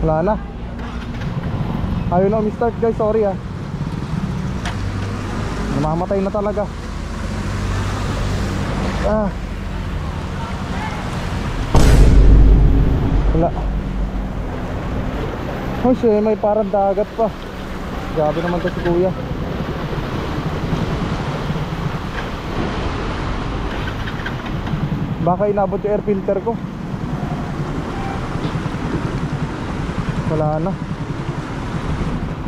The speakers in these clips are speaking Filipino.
Wala na. Ayaw na umi-start guys, sorry ah. Namamatay na talaga. Wala. Oh shit, may parang dagat pa. Grabe naman to si kuya. Baka inabot yung air filter ko. Wala na.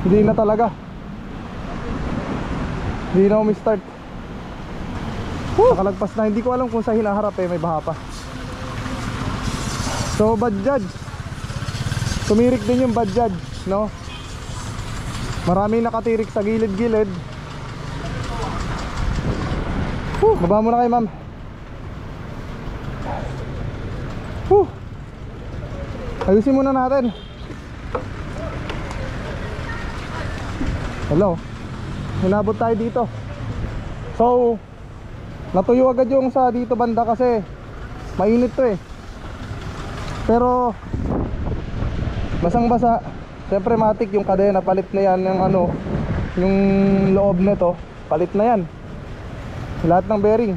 Hindi na talaga. Hindi na umi-start. Nakalagpas na. Hindi ko alam kung sa hinaharap may baha pa. So bad judge. Tumirik din yung bad judge, no? Maraming nakatirik sa gilid-gilid. Baba muna kayo ma'am. Ayusin muna natin. Hello. Hinabot tayo dito. So natuyo agad yung sa dito banda kasi mainit to eh. Pero basang basa. Siyempre matik yung kadena, palit na yan. Yung ano, yung loob nito palit na yan. Lahat ng bearing.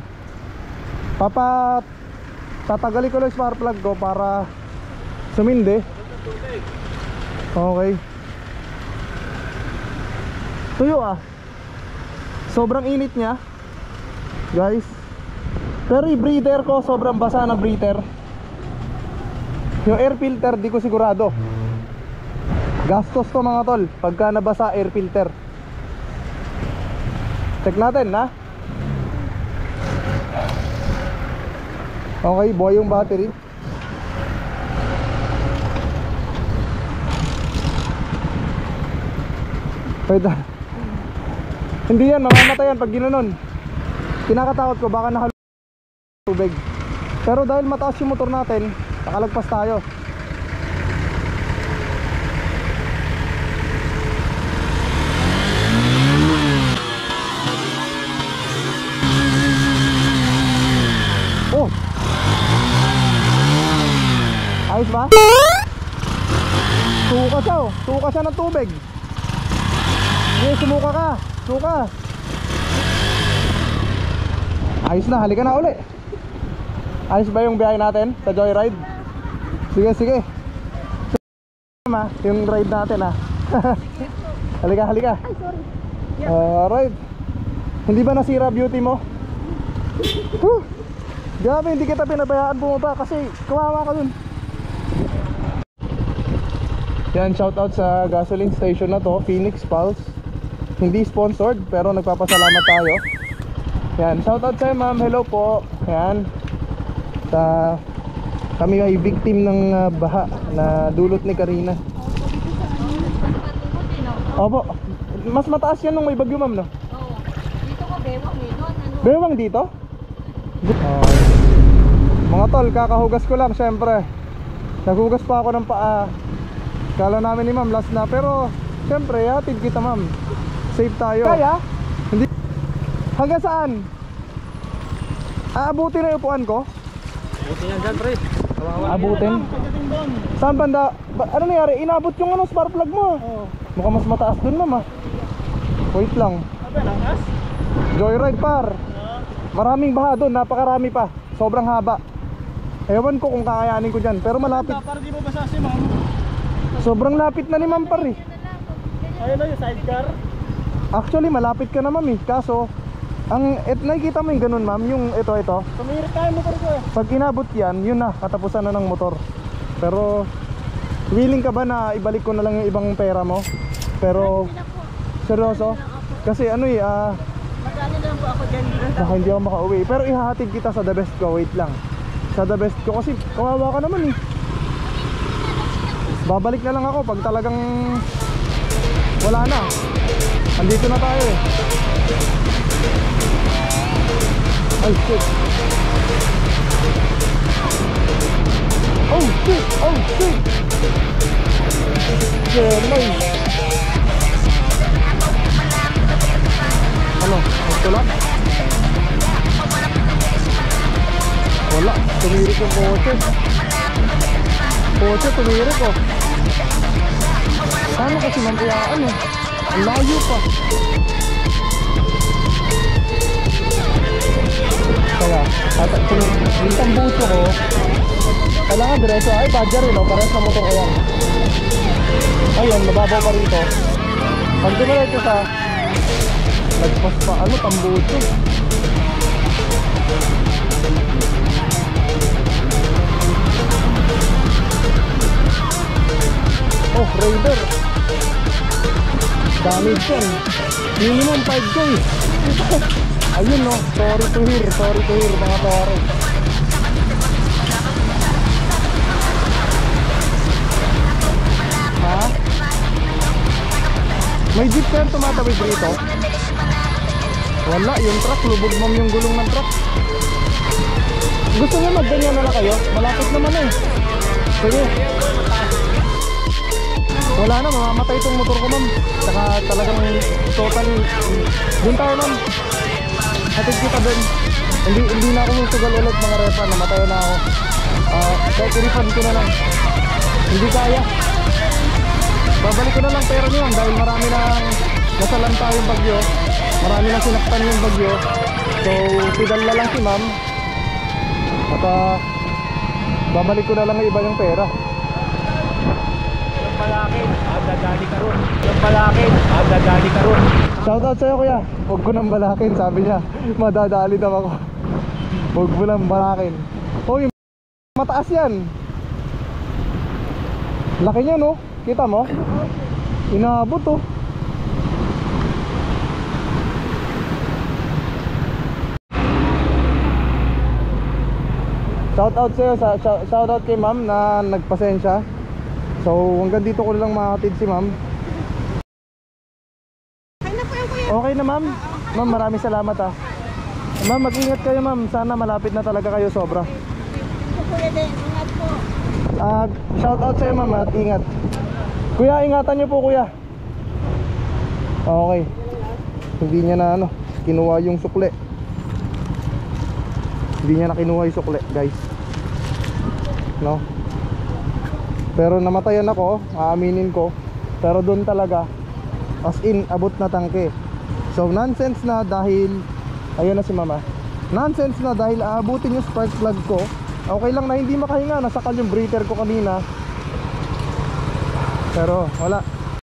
Tatagali ko lang yung spark plug ko para sumindi. Okay. Tuyo ah. Sobrang init niya guys. Pero yung breather ko sobrang basa na breather. Yung air filter di ko sigurado. Gastos to mga tol pagka nabasa air filter. Check natin ha. Okay, buhay yung battery. Pwede. Hindi yan, mamamatay yan pag ginanon. Kinakatakot ko baka nahalo tubig. Pero dahil mataas yung motor natin, nakalagpas tayo. Oh! Ayos ba? Suka siya oh. Suka siya ng tubig. Sige, sumuka ka. Suka. Ayos na, halika na uli. Ayos ba yung biyahe natin sa joyride? Sige, sige. Yung ride natin ha. Halika, halika. Ay, sorry. Alright. Hindi ba nasira beauty mo? Grabe, hindi kita pinabayaan bumaba kasi kawawa ka dun. Yan, shoutout sa gasoline station na to, Phoenix Pulse. Hindi sponsored pero nagpapasalamat tayo. Yan, shoutout sa'yo ma'am, hello po. Yan, kami ay victim ng baha na dulot ni Karina. Opo, mas mataas yan nung may bagyo ma'am no? Oo, dito ko bewang eh, doon ano. Bewang dito? Mga tol, kakahugas ko lang syempre. Naghugas pa ako ng paa. Kala namin ni ma'am last na, pero syempre hatid kita ma'am. Safe tayo. Kaya? Hindi. Hanggang saan? Aabutin na yung upuan ko? Abutin yan dyan pre. Abutin? Saan banda? Ano nangyari? Inabot yung ano, spark plug mo. Mukhang mas mataas dun ma'am ah. Wait lang. Joyride par. Maraming baha dun, napakarami pa. Sobrang haba. Ewan ko kung kakayanin ko dyan, pero malapit. Para di mo basa si ma'am. Sobrang lapit na ni ma'am par eh. Ayun na yung sidecar. Actually malapit ka na ma'am eh. Kaso nakikita mo yung ganun ma'am, yung ito. Tumirik tayo motor ko eh. Pag inabot yan, yun na, katapusan na ng motor. Pero willing ka ba na ibalik ko na lang yung ibang pera mo? Pero seryoso? Kasi ano eh, Magkano na lang po ako dyan. baka hindi ako makauwi. Pero ihahatid kita sa the best ko. Wait lang. Sa the best ko kasi kawawa ka naman eh. Babalik na lang ako pag talagang wala na. Andito na tayo eh. Ay shit. Oh shit. Oh shit. Jeremy. Ano? Ito lang? Wala. Tumirik yung kotse. Kotse tumirik oh. Paano kasi ma'am kaya ano? Ang layo pa. Kaya, at yung tambuso ko, kailangan diretso. Ay, badger rin, oh. Parehas na motor ko yan. Ayun, mababaw pa rito. Pag dumiretso sa nagpas pa, ano, tambuso. Oh, Raider. Damage yan. Minimum 5K. Ayun no, sorry to hear mga pare. Ha? May jeep kaya tumatawid dito? Wala, yung truck, lubog ma'am yung gulong ng truck. Gusto nyo magganyan na lang kayo? Malapit naman eh. Sige. Wala na, mamamatay itong motor ko ma'am. Saka talagang total. Doon tayo ma'am. Hatid kita doon. Hindi na ako sugal ulit mga repa. Namatay na ako. Kahit i-refund ko na lang. Hindi kaya. Babalik ko na lang pera niyo dahil marami na nasalanta yung bagyo. Marami na sinaktan yung bagyo. So tidal na lang si ma'am. At babalik ko na lang iba yung pera. Yung palakin, dadali ka ron. Yung palakin, dadali ka ron. Shoutout sa'yo kuya. Huwag ko nang balakin, sabi niya. Madadali daw ako. Huwag mo nang balakin. Oh, yung mataas yan. Laki niya no. Kita mo? Inaabot oh. Shoutout sa'yo, shoutout kay ma'am na nagpasensya. So hanggang dito ko lang makakatid si ma'am. Okay na ma'am. Ma'am, maraming salamat ah. Ma'am, mag-ingat kayo ma'am. Sana malapit na talaga kayo sobra. Kuya din, ingat po. Shout out sa'yo ma'am at ingat. Kuya, ingatan niyo po kuya. Okay. Hindi niya na ano, kinuha yung sukle. Hindi niya na kinuha yung sukle guys. No? Pero namatayan ako, aaminin ko. Pero doon talaga, as in, abot na tangke. So nonsense na dahil, ayun na si mama. Nonsense na dahil aabutin yung spark plug ko. Okay lang na hindi makahinga, nasakal yung breather ko kanina. Pero wala,